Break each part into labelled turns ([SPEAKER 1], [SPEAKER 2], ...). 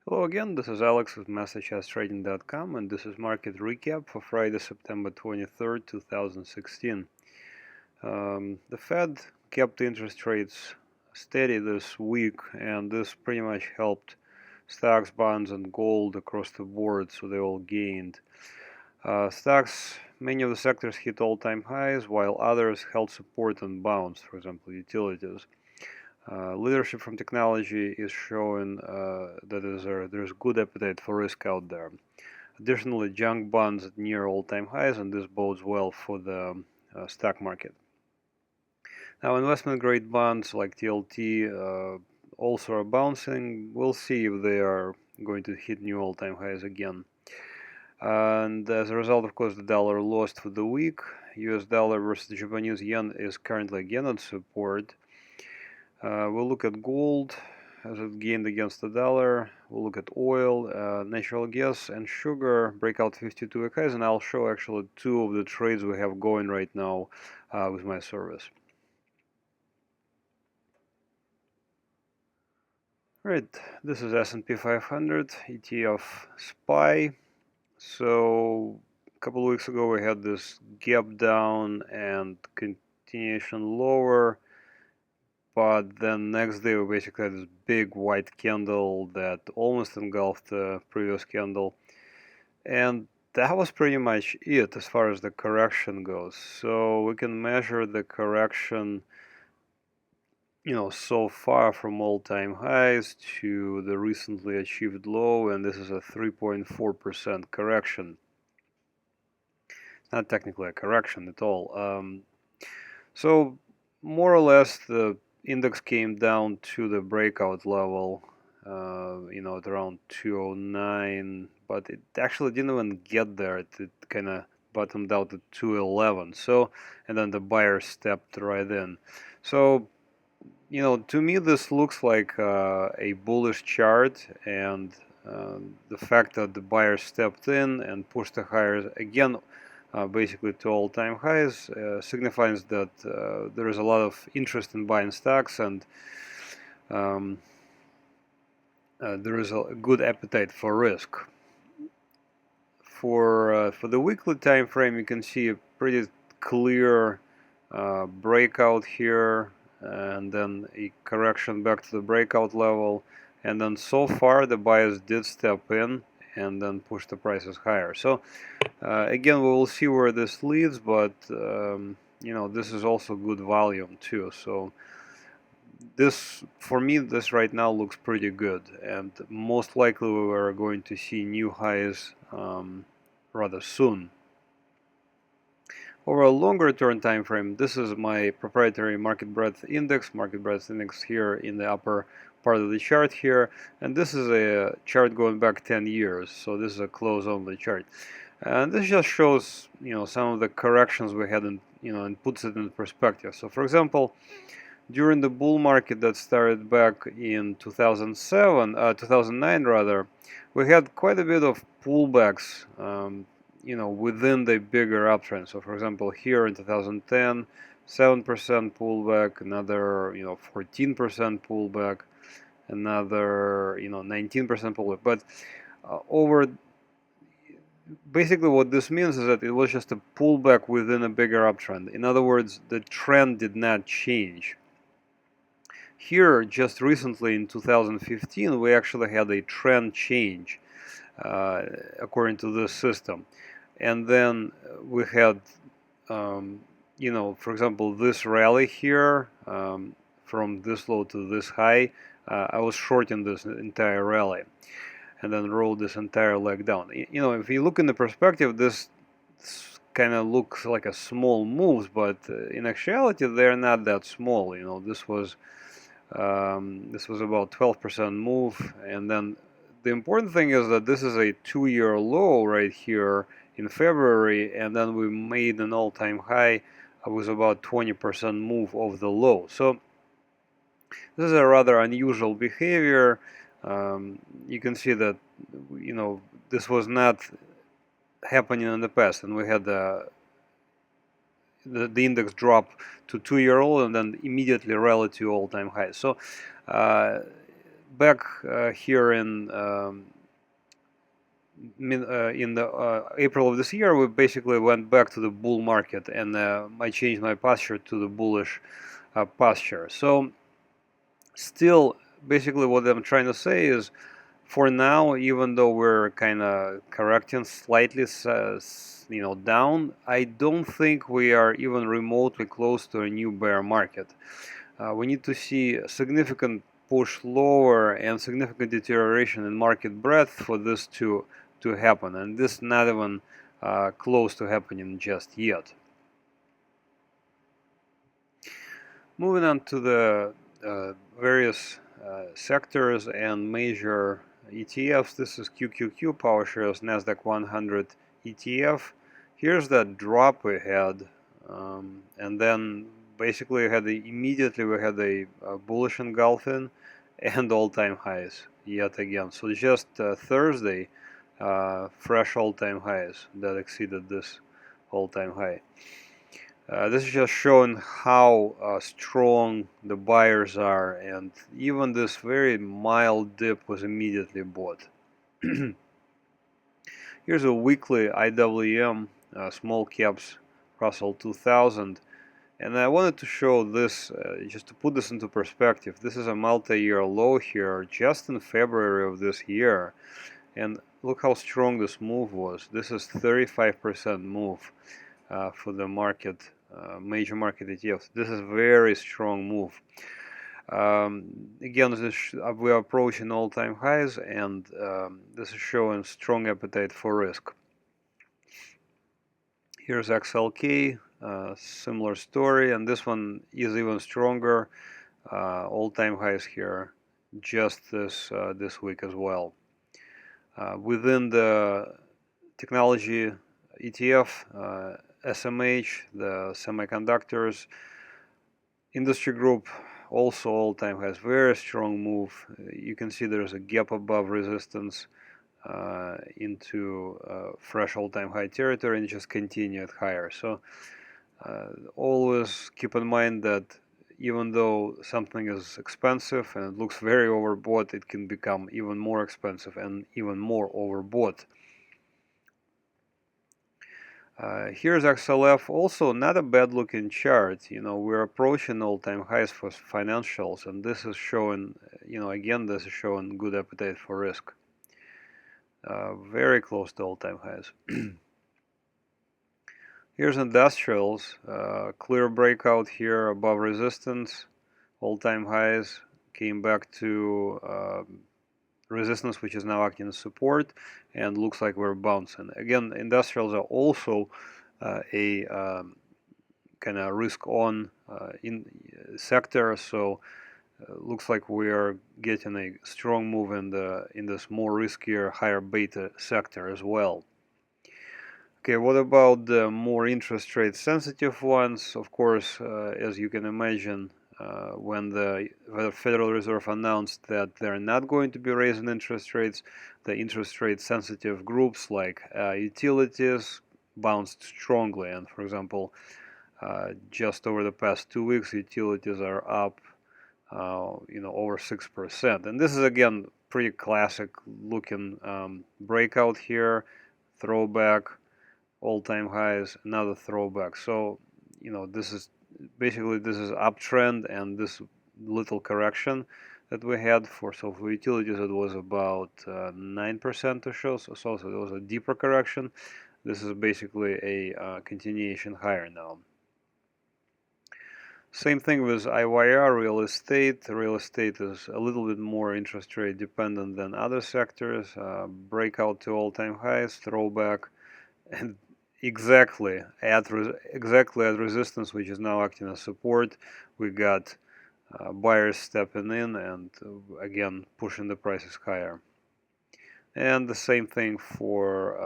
[SPEAKER 1] Hello again, this is Alex with MasterChartsTrading.com, and this is market recap for Friday, September 23rd, 2016. The Fed kept interest rates steady this week, and this pretty much helped stocks, bonds, and gold across the board, so they all gained. Stocks, many of the sectors hit all-time highs, while others held support and bounced, for example, utilities. Leadership from technology is showing that there's good appetite for risk out there. Additionally, junk bonds at near all-time highs, and this bodes well for the stock market. Now, investment-grade bonds like TLT also are bouncing. We'll see if they are going to hit new all-time highs again. And as a result, of course, the dollar lost for the week. US dollar versus Japanese yen is currently again at support. We'll look at gold as it gained against the dollar. We'll look at oil, natural gas, and sugar break out 52-week highs, and I'll show actually two of the trades we have going right now with my service. Right, this is S&P 500 ETF SPY. So a couple of weeks ago we had this gap down and continuation lower. But then next day we basically had this big white candle that almost engulfed the previous candle. And that was pretty much it as far as the correction goes. So we can measure the correction, so far from all-time highs to the recently achieved low, and this is a 3.4% correction. It's not technically a correction at all. So more or less the index came down to the breakout level, at around 209, but it actually didn't even get there. It kind of bottomed out at 211. So, and then the buyer stepped right in. So, to me this looks like a bullish chart, and the fact that the buyer stepped in and pushed the higher again basically to all-time highs signifies that there is a lot of interest in buying stocks, and there is a good appetite for risk. For the weekly time frame, you can see a pretty clear breakout here, and then a correction back to the breakout level, and then so far the buyers did step in and then push the prices higher. So again, we will see where this leads, but this is also good volume too. So this, for me, this right now looks pretty good, and most likely we are going to see new highs rather soon. Over a longer term time frame, this is my proprietary market breadth index here in the upper part of the chart here, and this is a chart going back 10 years, so this is a close only chart. And this just shows, some of the corrections we had in, and puts it in perspective. So for example, during the bull market that started back in 2009 rather, we had quite a bit of pullbacks, within the bigger uptrend. So for example, here in 2010, 7% pullback, another, 14% pullback, another, 19% pullback. But over basically what this means is that it was just a pullback within a bigger uptrend. In other words, the trend did not change. Here, just recently in 2015, we actually had a trend change according to this system. And then we had, for example, this rally here from this low to this high. I was shorting this entire rally and then rolled this entire leg down. If you look in the perspective, this kind of looks like a small moves, but in actuality, they're not that small. This was about 12% move, and then the important thing is that this is a 2-year low right here in February, and then we made an all-time high with about 20% move of the low. So this is a rather unusual behavior. You can see that this was not happening in the past, and we had the index drop to 2-year low and then immediately rally to all-time highs. So back here in April of this year, we basically went back to the bull market, and I changed my posture to the bullish posture. So still, basically what I'm trying to say is, for now, even though we're kind of correcting slightly, down, I don't think we are even remotely close to a new bear market. We need to see a significant push lower and significant deterioration in market breadth for this to happen, and this is not even close to happening just yet. Moving on to the various sectors and major ETFs. This is QQQ PowerShares Nasdaq 100 ETF. Here's that drop we had, and then basically immediately we had a bullish engulfing and all-time highs yet again. So just Thursday, fresh all-time highs that exceeded this all-time high. This is just showing how strong the buyers are, and even this very mild dip was immediately bought. Here's a weekly IWM, small caps Russell 2000, and I wanted to show this just to put this into perspective. This is a multi-year low here just in February of this year, and look how strong this move was. This is 35% move for the market, major market ETFs. This is a very strong move. Again, we are approaching all-time highs, and this is showing strong appetite for risk. Here's XLK, similar story, and this one is even stronger. All-time highs here just this week as well. Within the technology ETF, SMH, the semiconductors industry group, also all-time highs, very strong move. You can see there's a gap above resistance into fresh all-time high territory, and just continued higher. So always keep in mind that even though something is expensive and it looks very overbought, it can become even more expensive and even more overbought. Here's XLF, also not a bad looking chart. We're approaching all-time highs for financials, and this is showing, again, this is showing good appetite for risk. Very close to all-time highs. Here's industrials, clear breakout here above resistance, all-time highs, came back to resistance, which is now acting as support, and looks like we're bouncing. Again, industrials are also a kind of risk-on in sector, so looks like we are getting a strong move in this more riskier, higher beta sector as well. Okay, what about the more interest rate sensitive ones? Of course, as you can imagine, when the Federal Reserve announced that they're not going to be raising interest rates, the interest rate sensitive groups like utilities bounced strongly. And for example, just over the past 2 weeks, utilities are up, over 6%. And this is again pretty classic looking breakout here, throwback, all-time highs, another throwback. So this is uptrend, and this little correction that we had for utilities, it was about 9% or so it was a deeper correction. This is basically a continuation higher now. Same thing with IYR, real estate. Real estate is a little bit more interest rate dependent than other sectors. Breakout to all-time highs, throwback, and exactly at resistance, which is now acting as support. We got buyers stepping in and again pushing the prices higher. And the same thing for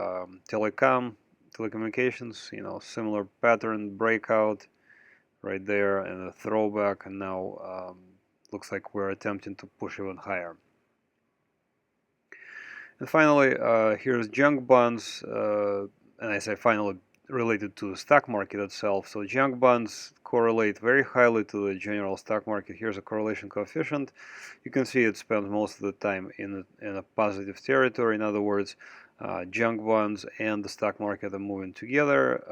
[SPEAKER 1] telecommunications. Similar pattern, breakout right there and a throwback, and now looks like we're attempting to push even higher. And finally, here's junk bonds. And I say finally related to the stock market itself. So junk bonds correlate very highly to the general stock market. Here's a correlation coefficient. You can see it spends most of the time in a positive territory. In other words, junk bonds and the stock market are moving together.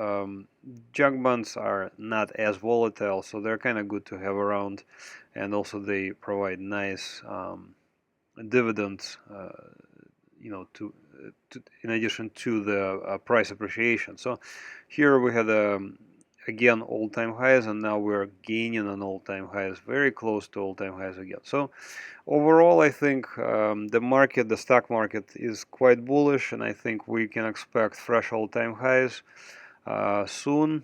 [SPEAKER 1] Junk bonds are not as volatile, so they're kind of good to have around, and also they provide nice dividends, in addition to the price appreciation. So here we had again all-time highs, and now we're gaining on all-time highs, very close to all-time highs again. So overall, I think the stock market is quite bullish, and I think we can expect fresh all-time highs soon.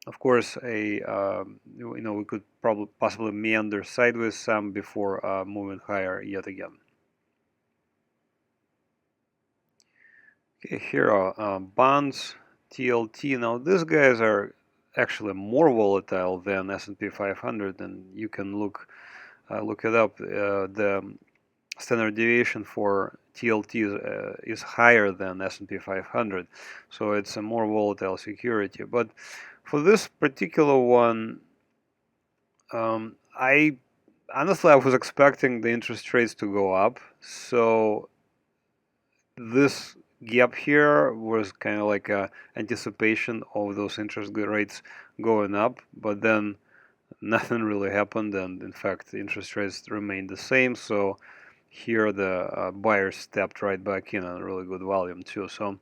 [SPEAKER 1] Of course, we could possibly meander sideways some before moving higher yet again. Okay, here are bonds, TLT. Now these guys are actually more volatile than S&P 500, and you can look it up. The standard deviation for TLT is higher than S&P 500, so it's a more volatile security. But for this particular one, I honestly was expecting the interest rates to go up, so this gap here was kind of like a anticipation of those interest rates going up, but then nothing really happened, and in fact interest rates remained the same. So here the buyers stepped right back in on really good volume too. So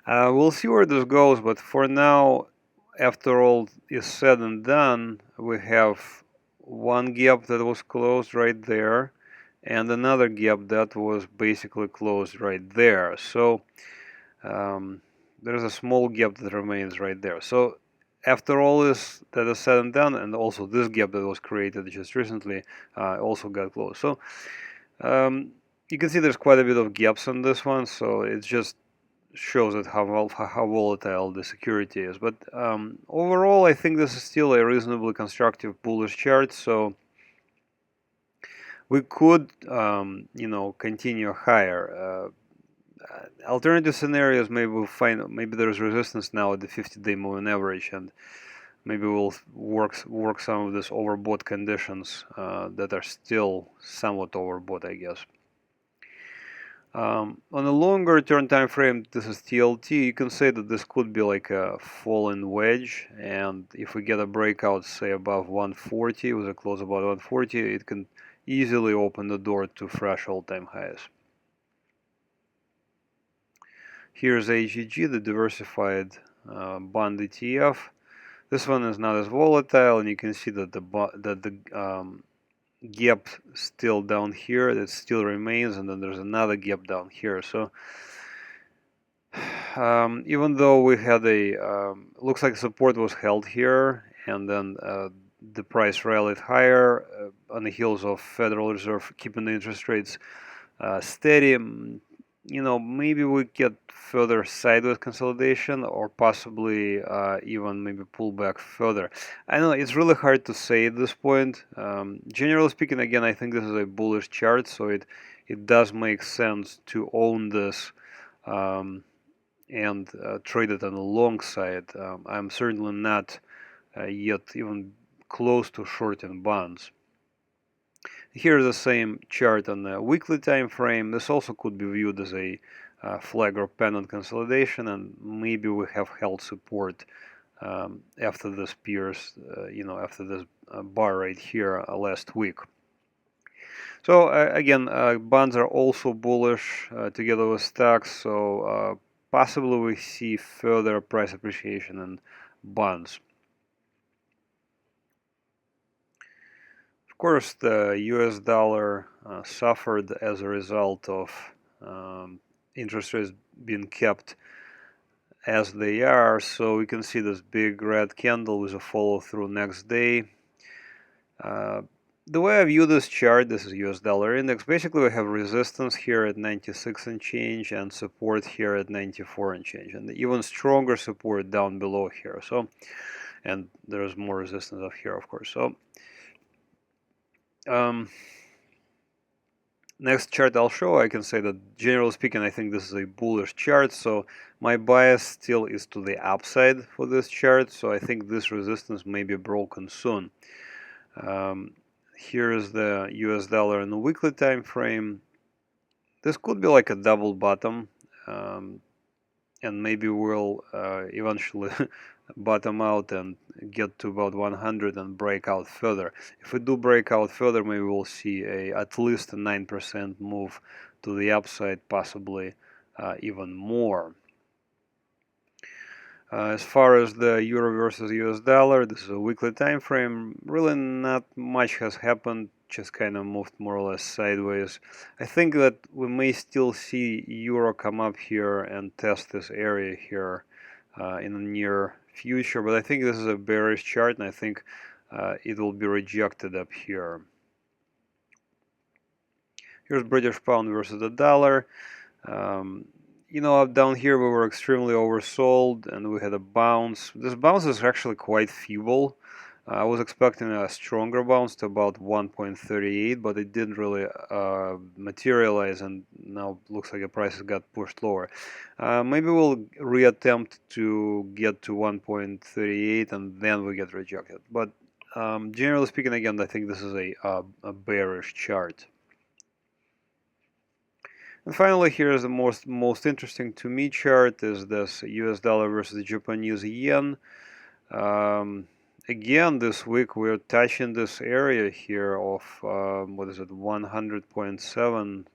[SPEAKER 1] we'll see where this goes, but for now, after all is said and done, we have one gap that was closed right there, and another gap that was basically closed right there. So there's a small gap that remains right there. So after all this that is said and done, and also this gap that was created just recently also got closed. So you can see there's quite a bit of gaps on this one, so it just shows that how volatile the security is. But overall, I think this is still a reasonably constructive bullish chart. So we could, continue higher. Alternative scenarios, maybe we'll find maybe there's resistance now at the 50-day moving average, and maybe we'll work some of these overbought conditions that are still somewhat overbought, I guess. On a longer term time frame, this is TLT. You can say that this could be like a falling wedge, and if we get a breakout, say above 140 with a close about 140, it can easily open the door to fresh all-time highs. Here's AGG, the diversified bond ETF. This one is not as volatile, and you can see that the gap still down here, that still remains, and then there's another gap down here. So even though we had looks like support was held here, and then the price rallied higher on the heels of Federal Reserve keeping the interest rates steady. Maybe we get further sideways consolidation, or possibly even maybe pull back further. I know it's really hard to say at this point. Generally speaking, again, I think this is a bullish chart, so it does make sense to own this and trade it on the long side. I'm certainly not yet even close to shorting bonds. Here's the same chart on the weekly time frame. This also could be viewed as a flag or pennant consolidation, and maybe we have held support after this after this bar right here last week. So again, bonds are also bullish together with stocks, so possibly we see further price appreciation in bonds. Of course, the US dollar suffered as a result of interest rates being kept as they are, so we can see this big red candle with a follow through next day. The way I view this chart, this is US dollar index, basically we have resistance here at 96 and change, and support here at 94 and change, and even stronger support down below here. So, and there's more resistance up here, of course. So Next chart I'll show, I can say that generally speaking, I think this is a bullish chart, so my bias still is to the upside for this chart, so I think this resistance may be broken soon. Here is the US dollar in the weekly time frame. This could be like a double bottom, and maybe we'll eventually bottom out and get to about 100 and break out further. If we do break out further, maybe we'll see at least a 9% move to the upside, possibly even more. As far as the euro versus US dollar, this is a weekly time frame. Really not much has happened, just kind of moved more or less sideways. I think that we may still see euro come up here and test this area here in the near future, but I think this is a bearish chart, and I think it will be rejected up here. Here's British pound versus the dollar. You know, up down here we were extremely oversold and we had a bounce. This bounce is actually quite feeble. I was expecting a stronger bounce to about 1.38, but it didn't really materialize, and now looks like the prices got pushed lower. Maybe we'll reattempt to get to 1.38 and then we get rejected. But generally speaking, again, I think this is a bearish chart. And finally, here is the most interesting to me chart is this US dollar versus Japanese yen. Again, this week we're touching this area here of what is it, 100.7,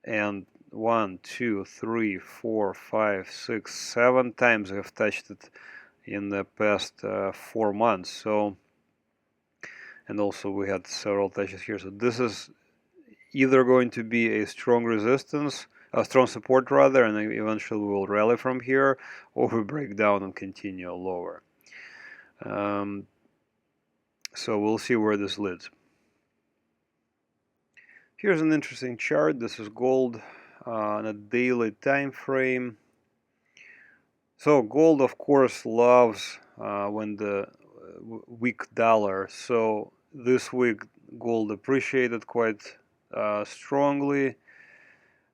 [SPEAKER 1] and 1, 2, 3, 4, 5, 6, 7 times we have touched it in the past 4 months. So, and also we had several touches here. So this is either going to be a strong resistance, a strong support rather, and eventually we will rally from here, or we break down and continue lower. So we'll see where this leads. Here's an interesting chart. This is gold on a daily time frame. So gold, of course, loves when the weak dollar. So this week gold appreciated quite strongly,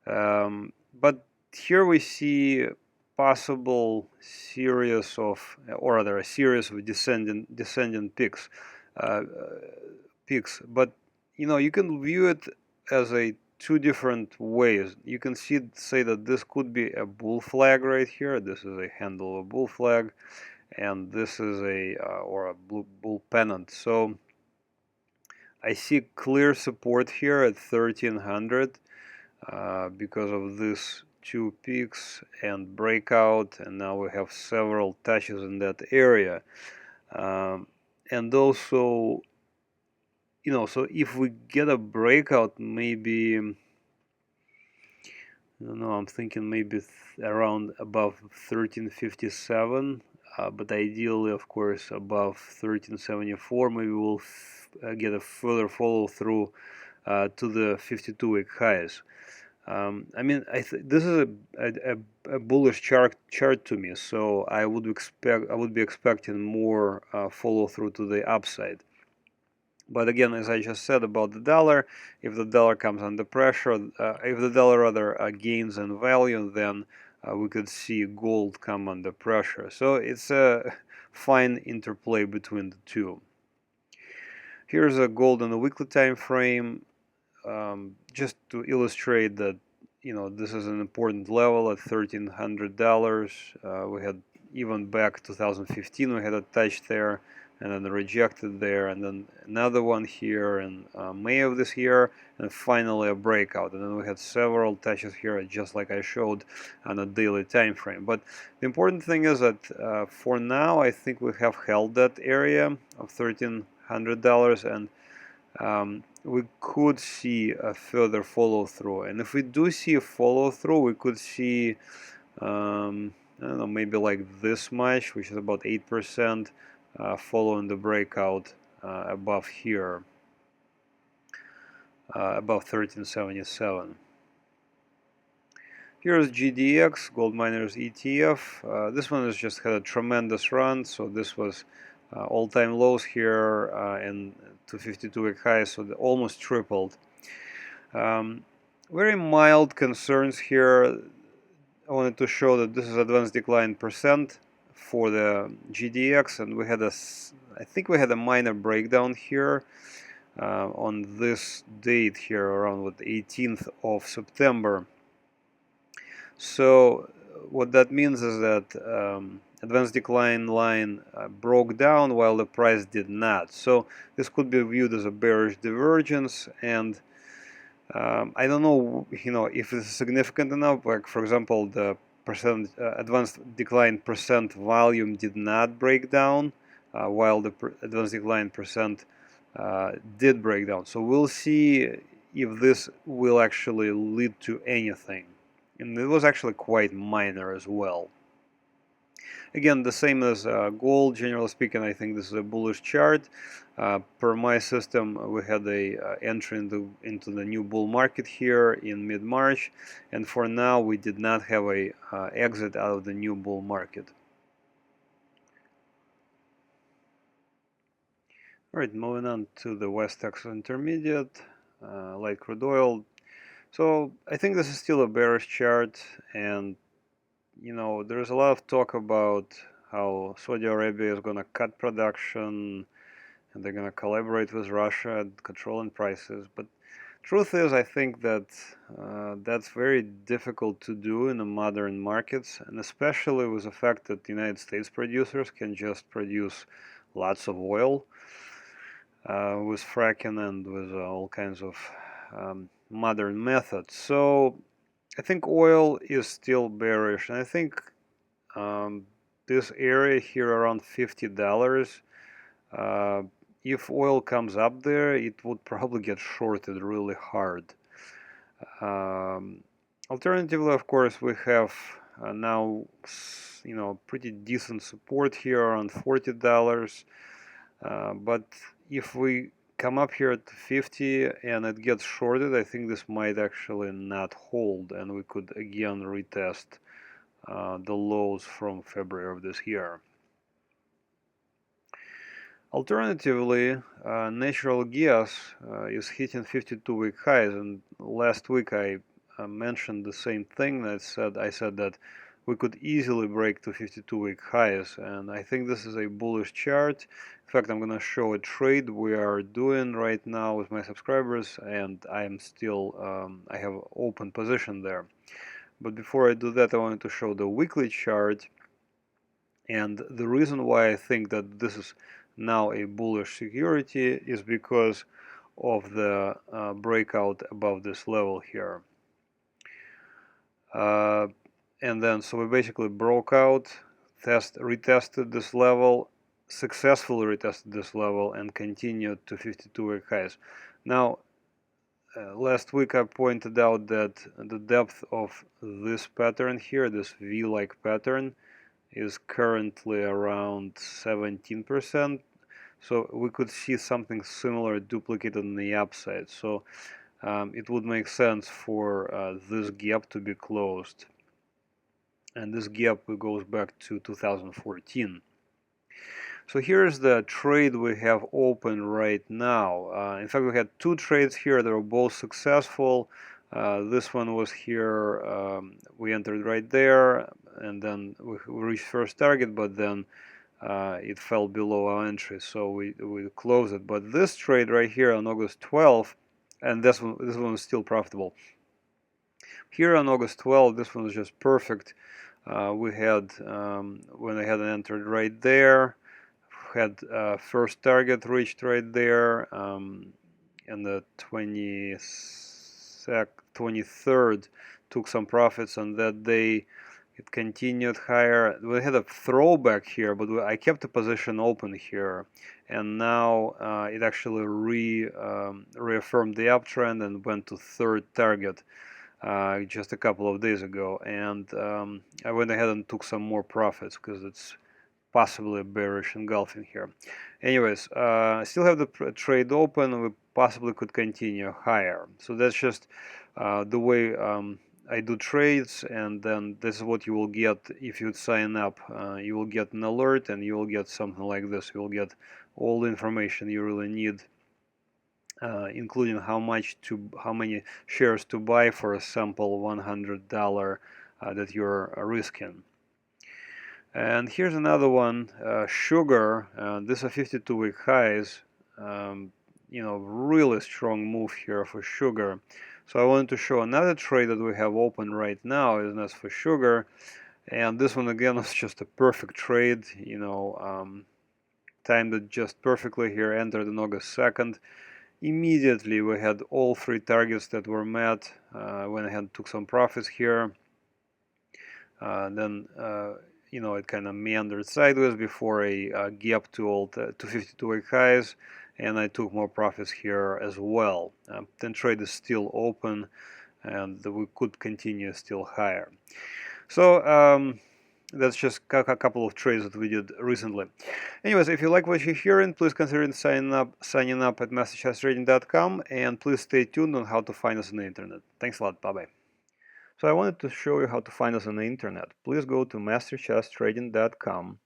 [SPEAKER 1] but here we see possible series of, or rather a series of descending peaks. But you know, you can view it as a two different ways. You can say that this could be a bull flag right here. This is a handle of a bull flag, and this is a or a bull pennant. So I see clear support here at 1300 because of these two peaks and breakout, and now we have several touches in that area. And also, you know, so if we get a breakout, maybe, I don't know, I'm thinking maybe around above 1357, but ideally, of course, above 1374. Maybe we'll get a further follow through to the 52-week highs. I mean, this is a bullish chart to me, so I would be expecting more follow through to the upside. But again, as I just said about the dollar, if the dollar comes under pressure, if the dollar rather gains in value, then we could see gold come under pressure. So it's a fine interplay between the two. Here's a gold on the weekly time frame, just to illustrate that, you know, this is an important level at $1,300. We had even back 2015, we had a touch there, and then rejected there, and then another one here in May of this year, and finally a breakout. And then we had several touches here, just like I showed on a daily time frame. But the important thing is that for now, I think we have held that area of $1,300, and we could see a further follow through. And if we do see a follow through, we could see I don't know, maybe like this much, which is about 8%. Following the breakout above here, above 1377. Here's GDX, Gold Miners ETF. This one has just had a tremendous run, so this was all-time lows here and to 52-week highs, so they almost tripled. very mild concerns here. I wanted to show that this is advanced decline percent for the GDX, and we had I think we had a minor breakdown here on this date here around the 18th of September. So what that means is that advanced decline line broke down while the price did not. So this could be viewed as a bearish divergence, and I don't know, if it's significant enough. Like, for example, the advanced decline percent volume did not break down, while the advanced decline percent did break down. So we'll see if this will actually lead to anything. And it was actually quite minor as well. Again, the same as gold. Generally speaking, I think this is a bullish chart. Per my system, we had a entry into the new bull market here in mid-March, and for now we did not have a exit out of the new bull market. All right, moving on to the West Texas Intermediate, light crude oil. So I think this is still a bearish chart, and there's a lot of talk about how Saudi Arabia is going to cut production and they're going to collaborate with Russia at controlling prices. But truth is, I think that that's very difficult to do in the modern markets, and especially with the fact that the United States producers can just produce lots of oil with fracking and with all kinds of modern methods. So I think oil is still bearish, and I think this area here around $50, if oil comes up there, it would probably get shorted really hard. Alternatively, of course, we have now pretty decent support here around $40, but if we come up here at 50 and it gets shorted, I think this might actually not hold, and we could again retest the lows from February of this year. Alternatively, natural gas is hitting 52-week highs, and last week I mentioned the same thing. I said that we could easily break to 52-week highs, and I think this is a bullish chart. In fact, I'm going to show a trade we are doing right now with my subscribers, and I am still I have open position there. But before I do that, I wanted to show the weekly chart, and the reason why I think that this is now a bullish security is because of the breakout above this level here. And then so we basically broke out, retested this level, successfully retested this level, and continued to 52-week highs. Now, last week I pointed out that the depth of this pattern here, this V-like pattern, is currently around 17%. So we could see something similar duplicated on the upside. So it would make sense for this gap to be closed. And this gap goes back to 2014. So here's the trade we have open right now. In fact, we had two trades here that were both successful. This one was here, we entered right there, and then we reached first target, but then it fell below our entry, so we closed it. But this trade right here on August 12th, and this one is still profitable. Here on August 12th, this one was just perfect. We had when I had entered right there, had first target reached right there, and the 23rd took some profits on that day. It continued higher. We had a throwback here, but I kept the position open here, and now it actually reaffirmed the uptrend and went to third target just a couple of days ago. And I went ahead and took some more profits because it's possibly bearish engulfing here. Anyways, I still have the trade open. We possibly could continue higher. So that's just the way I do trades, and then this is what you will get if you sign up. You will get an alert, and you will get something like this. You will get all the information you really need including how many shares to buy for a sample $100 that you're risking. And here's another one, sugar. These are 52-week highs. Really strong move here for sugar. So I wanted to show another trade that we have open right now, and that's for sugar. And this one again is just a perfect trade. Timed it just perfectly here. Entered on August 2nd. Immediately we had all three targets that were met. Went ahead and took some profits here. Then it kind of meandered sideways before a gap to all 52-week highs, and I took more profits here as well. Then trade is still open, and we could continue still higher. So that's just a couple of trades that we did recently. Anyways, if you like what you're hearing, please consider signing up at MasterChartsTrading.com, and please stay tuned on how to find us on the internet. Thanks a lot. Bye-bye. So I wanted to show you how to find us on the internet. Please go to MasterChartsTrading.com.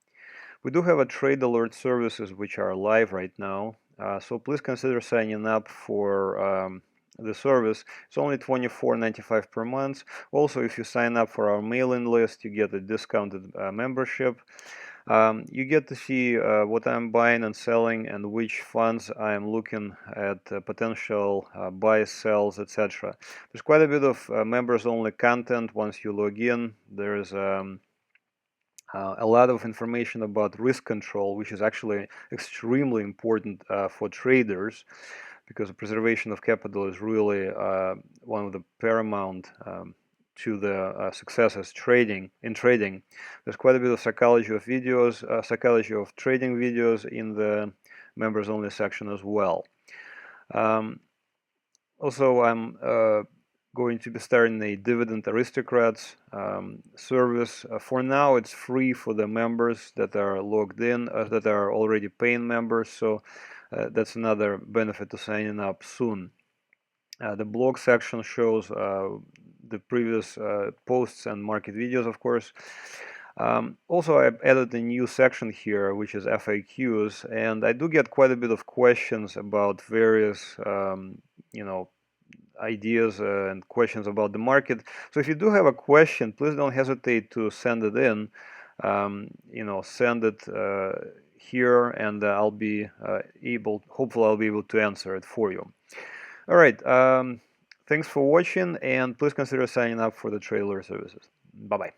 [SPEAKER 1] We do have a trade alert services which are live right now. So please consider signing up for the service. It's only $24.95 per month. Also, if you sign up for our mailing list, you get a discounted membership. You get to see what I'm buying and selling and which funds I'm looking at potential buys, sells, etc. There's quite a bit of members-only content once you log in. There's a lot of information about risk control, which is actually extremely important for traders, because the preservation of capital is really one of the paramount to the success as trading. There's quite a bit of psychology of videos, psychology of trading videos in the members only section as well. Also, I'm going to be starting a Dividend Aristocrats service. For now, it's free for the members that are logged in, that are already paying members. So that's another benefit to signing up soon. The blog section shows the previous posts and market videos, of course. Also, I've added a new section here, which is FAQs, and I do get quite a bit of questions about various, ideas and questions about the market. So if you do have a question, please don't hesitate to send it in. Send it here, and I'll be hopefully I'll be able to answer it for you. All right. Thanks for watching, and please consider signing up for the trade alert services. Bye-bye.